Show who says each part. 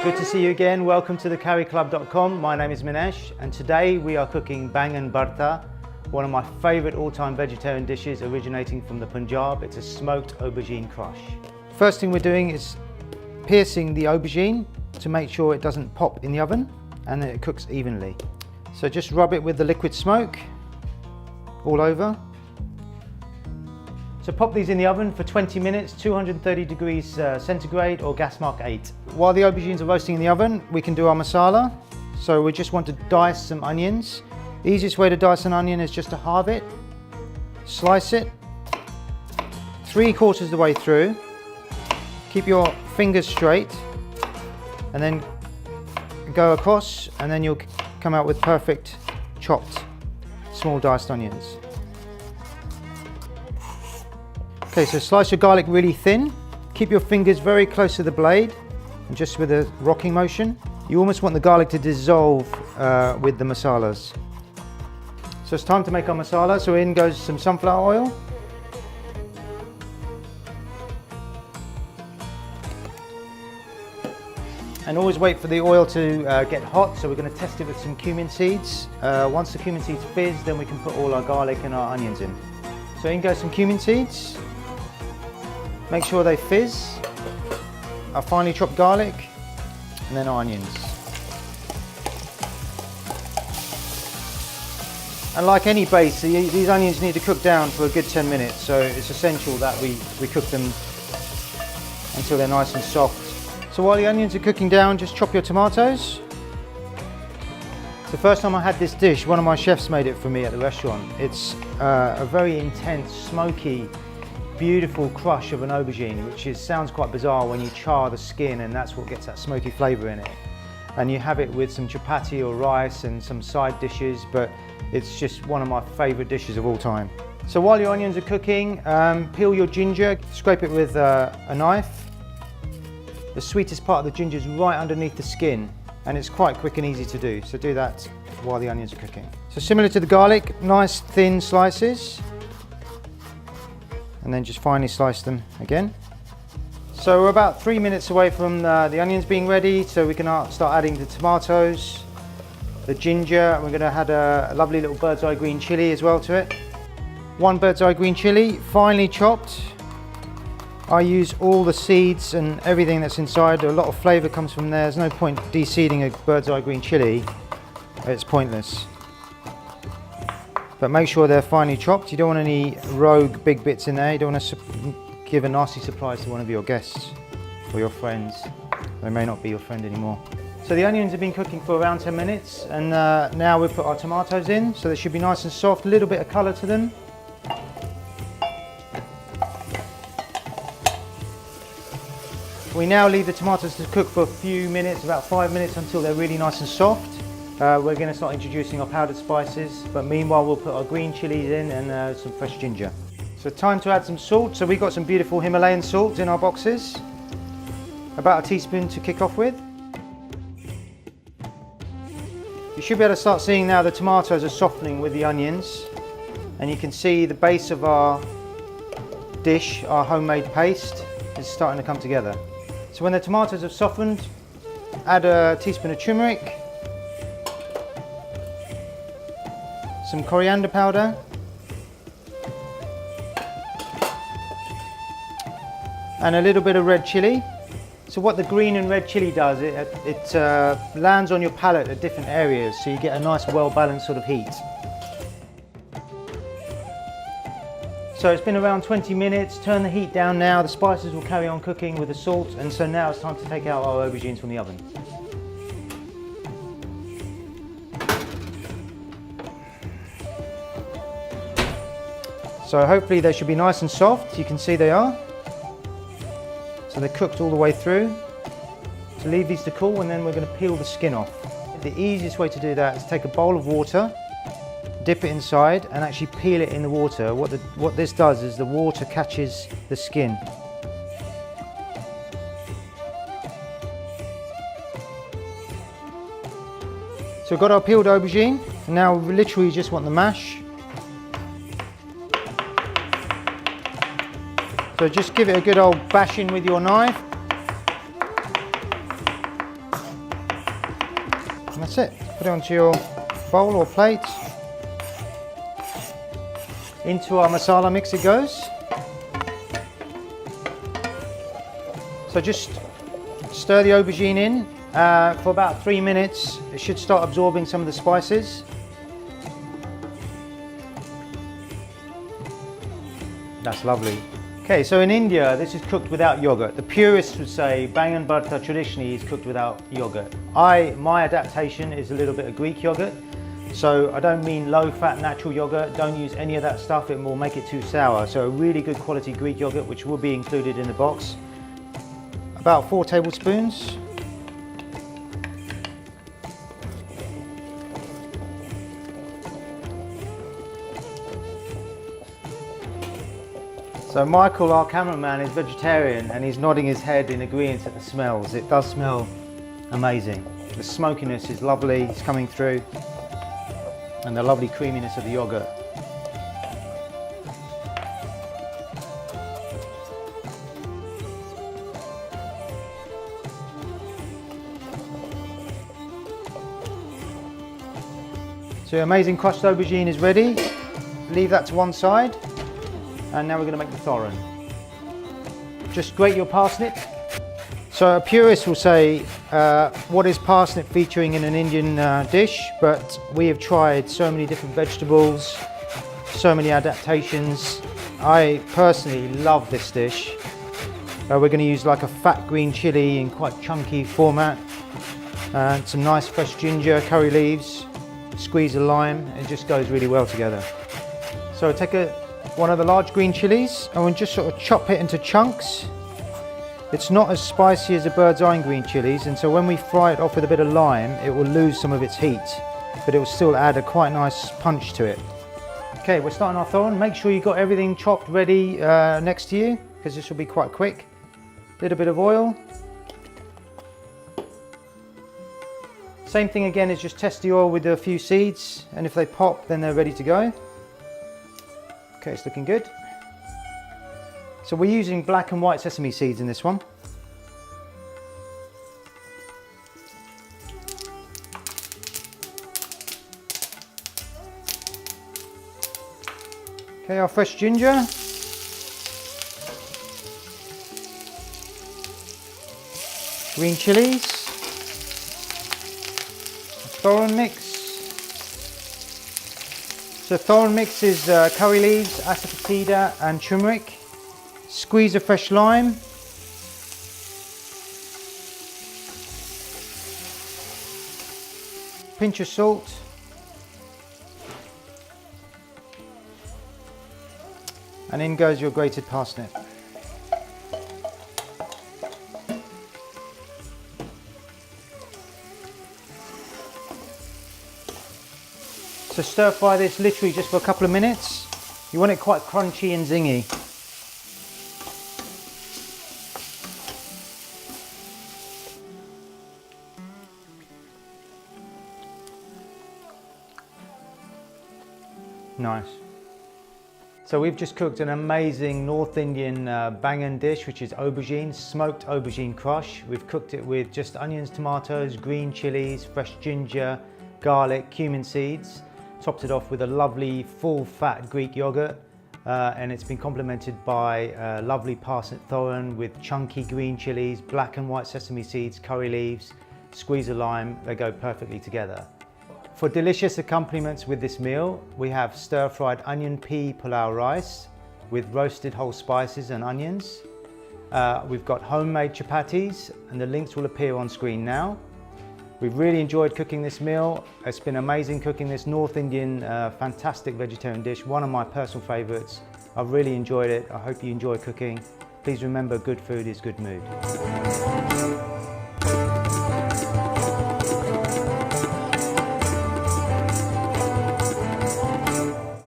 Speaker 1: Good to see you again. Welcome to thecurryclub.com. My name is Minesh and today we are cooking Baingan Bharta, one of my favourite all-time vegetarian dishes originating from the Punjab. It's a smoked aubergine crush. First thing we're doing is piercing the aubergine to make sure it doesn't pop in the oven and that it cooks evenly. So just rub it with the liquid smoke all over. So pop these in the oven for 20 minutes, 230 degrees centigrade or gas mark 8. While the aubergines are roasting in the oven, we can do our masala. So we just want to dice some onions. The easiest way to dice an onion is just to halve it, slice it, 3/4 of the way through. Keep your fingers straight and then go across, and then you'll come out with perfect chopped small diced onions. Okay, so slice your garlic really thin. Keep your fingers very close to the blade and just with a rocking motion. You almost want the garlic to dissolve with the masalas. So it's time to make our masala. So in goes some sunflower oil. And always wait for the oil to get hot, so we're going to test it with some cumin seeds. Once the cumin seeds fizz, then we can put all our garlic and our onions in. So in goes some cumin seeds. Make sure they fizz. Our finely chopped garlic, and then our onions. And like any base, these onions need to cook down for a good 10 minutes, so it's essential that we cook them until they're nice and soft. So while the onions are cooking down, just chop your tomatoes. The first time I had this dish, one of my chefs made it for me at the restaurant. It's a very intense, smoky, beautiful crush of an aubergine, which sounds quite bizarre when you char the skin, and that's what gets that smoky flavour in it. And you have it with some chapati or rice and some side dishes, but it's just one of my favourite dishes of all time. So while your onions are cooking, peel your ginger, scrape it with a knife. The sweetest part of the ginger is right underneath the skin, and it's quite quick and easy to do, so do that while the onions are cooking. So similar to the garlic, nice thin slices, and then just finely slice them again. So we're about 3 minutes away from the onions being ready, so we can start adding the tomatoes, the ginger. We're going to add a lovely little bird's eye green chilli as well to it. 1 bird's eye green chilli, finely chopped. I use all the seeds and everything that's inside. A lot of flavour comes from there. There's no point de-seeding a bird's eye green chilli. It's pointless. But make sure they're finely chopped. You don't want any rogue big bits in there. You don't want to give a nasty surprise to one of your guests or your friends. They may not be your friend anymore. So the onions have been cooking for around 10 minutes, and now we'll put our tomatoes in. So they should be nice and soft, a little bit of colour to them. We now leave the tomatoes to cook for a few minutes, about 5 minutes, until they're really nice and soft. We're going to start introducing our powdered spices, but meanwhile we'll put our green chilies in and some fresh ginger. So time to add some salt. So we've got some beautiful Himalayan salt in our boxes, about a teaspoon to kick off with. You should be able to start seeing now the tomatoes are softening with the onions, and you can see the base of our dish, our homemade paste, is starting to come together. So when the tomatoes have softened, add a teaspoon of turmeric, some coriander powder, and a little bit of red chilli. So what the green and red chilli does, it lands on your palate at different areas, so you get a nice well-balanced sort of heat. So it's been around 20 minutes, turn the heat down now, the spices will carry on cooking with the salt, and so now it's time to take out our aubergines from the oven. So hopefully they should be nice and soft. You can see they are. So they're cooked all the way through. So leave these to cool, and then we're going to peel the skin off. The easiest way to do that is take a bowl of water, dip it inside, and actually peel it in the water. What this does is the water catches the skin. So we've got our peeled aubergine, and now we literally just want the mash. So just give it a good old bashing with your knife. And that's it. Put it onto your bowl or plate. Into our masala mix it goes. So just stir the aubergine in for about 3 minutes. It should start absorbing some of the spices. That's lovely. Okay, so in India, this is cooked without yogurt. The purists would say Baingan Bharta traditionally is cooked without yogurt. My adaptation is a little bit of Greek yogurt. So I don't mean low-fat natural yogurt. Don't use any of that stuff. It will make it too sour. So a really good quality Greek yogurt, which will be included in the box. About 4 tablespoons. So Michael, our cameraman, is vegetarian and he's nodding his head in agreement at the smells. It does smell amazing. The smokiness is lovely, it's coming through, and the lovely creaminess of the yogurt. So your amazing crushed aubergine is ready. Leave that to one side. And now we're going to make the thoran. Just grate your parsnip. So a purist will say, what is parsnip featuring in an Indian dish? But we have tried so many different vegetables, so many adaptations. I personally love this dish. We're going to use like a fat green chili in quite chunky format. And some nice fresh ginger, curry leaves, squeeze a lime. It just goes really well together. So take one of the large green chilies and we'll just sort of chop it into chunks. It's not as spicy as the bird's eye green chilies, and so when we fry it off with a bit of lime, it will lose some of its heat, but it will still add a quite nice punch to it. Okay, we're starting our thoran. Make sure you've got everything chopped ready next to you, because this will be quite quick. A little bit of oil. Same thing again, is just test the oil with a few seeds, and if they pop, then they're ready to go. Okay, it's looking good. So we're using black and white sesame seeds in this one. Okay, our fresh ginger. Green chilies. Thoran mix. So thoran mix is curry leaves, asafoetida and turmeric. Squeeze a fresh lime. Pinch of salt. And in goes your grated parsnip. So stir fry this literally just for a couple of minutes. You want it quite crunchy and zingy. Nice. So we've just cooked an amazing North Indian Baingan dish, which is aubergine, smoked aubergine crush. We've cooked it with just onions, tomatoes, green chilies, fresh ginger, garlic, cumin seeds. Topped it off with a lovely full fat Greek yogurt, and it's been complemented by lovely parsnip thoran with chunky green chilies, black and white sesame seeds, curry leaves, squeeze a lime. They go perfectly together. For delicious accompaniments with this meal, we have stir-fried onion pea pulao rice with roasted whole spices and onions. We've got homemade chapatis, and the links will appear on screen now. We've really enjoyed cooking this meal. It's been amazing cooking this North Indian fantastic vegetarian dish, one of my personal favourites. I've really enjoyed it. I hope you enjoy cooking. Please remember, good food is good mood.